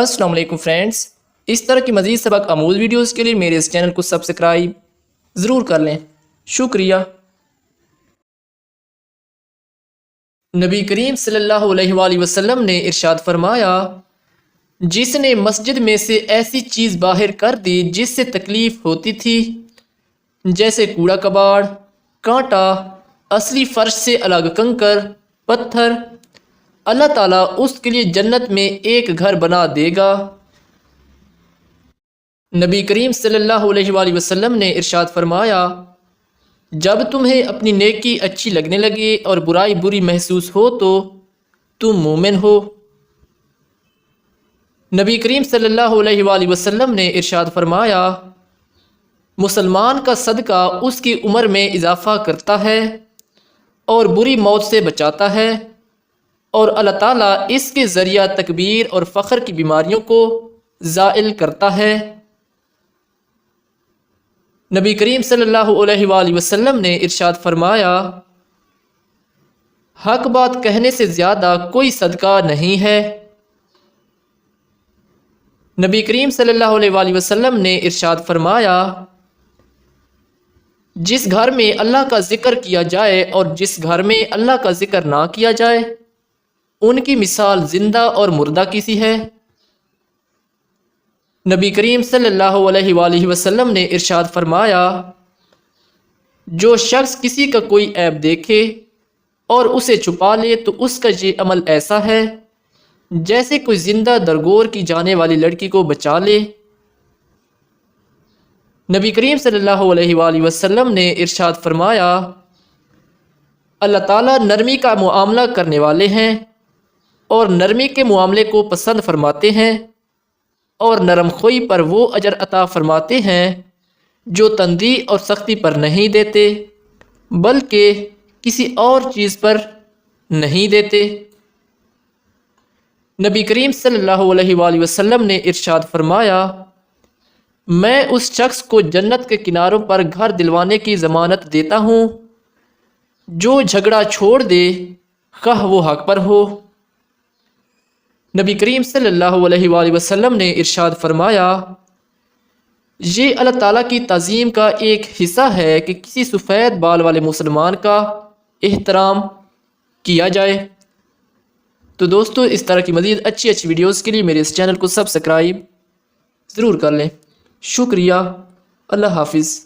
السلام علیکم فرینڈز، اس طرح کی مزید سبق آموز ویڈیوز کے لیے میرے اس چینل کو سبسکرائب ضرور کر لیں۔ شکریہ۔ نبی کریم صلی اللہ علیہ وآلہ وسلم نے ارشاد فرمایا، جس نے مسجد میں سے ایسی چیز باہر کر دی جس سے تکلیف ہوتی تھی، جیسے کوڑا کباڑ، کانٹا، اصلی فرش سے الگ کنکر، پتھر، اللہ تعالیٰ اس کے لیے جنت میں ایک گھر بنا دے گا۔ نبی کریم صلی اللہ علیہ وآلہ وسلم نے ارشاد فرمایا، جب تمہیں اپنی نیکی اچھی لگنے لگے اور برائی بری محسوس ہو تو تم مومن ہو۔ نبی کریم صلی اللہ علیہ وآلہ وسلم نے ارشاد فرمایا، مسلمان کا صدقہ اس کی عمر میں اضافہ کرتا ہے اور بری موت سے بچاتا ہے، اور اللہ تعالیٰ اس کے ذریعہ تکبیر اور فخر کی بیماریوں کو زائل کرتا ہے۔ نبی کریم صلی اللہ علیہ وآلہ وسلم نے ارشاد فرمایا، حق بات کہنے سے زیادہ کوئی صدقہ نہیں ہے۔ نبی کریم صلی اللہ علیہ وآلہ وسلم نے ارشاد فرمایا، جس گھر میں اللہ کا ذکر کیا جائے اور جس گھر میں اللہ کا ذکر نہ کیا جائے، ان کی مثال زندہ اور مردہ کی سی ہے۔ نبی کریم صلی اللہ علیہ وآلہ وسلم نے ارشاد فرمایا، جو شخص کسی کا کوئی عیب دیکھے اور اسے چھپا لے تو اس کا یہ عمل ایسا ہے جیسے کوئی زندہ درگور کی جانے والی لڑکی کو بچا لے۔ نبی کریم صلی اللہ علیہ وآلہ وسلم نے ارشاد فرمایا، اللہ تعالیٰ نرمی کا معاملہ کرنے والے ہیں اور نرمی کے معاملے کو پسند فرماتے ہیں، اور نرم خوئی پر وہ اجر عطا فرماتے ہیں جو تندی اور سختی پر نہیں دیتے بلکہ کسی اور چیز پر نہیں دیتے۔ نبی کریم صلی اللہ علیہ وآلہ وسلم نے ارشاد فرمایا، میں اس شخص کو جنت کے کناروں پر گھر دلوانے کی ضمانت دیتا ہوں جو جھگڑا چھوڑ دے، خواہ وہ حق پر ہو۔ نبی کریم صلی اللہ علیہ وآلہ وسلم نے ارشاد فرمایا، یہ اللہ تعالیٰ کی تعظیم کا ایک حصہ ہے کہ کسی سفید بال والے مسلمان کا احترام کیا جائے۔ تو دوستو، اس طرح کی مزید اچھی ویڈیوز کے لیے میرے اس چینل کو سبسکرائب ضرور کر لیں۔ شکریہ۔ اللہ حافظ۔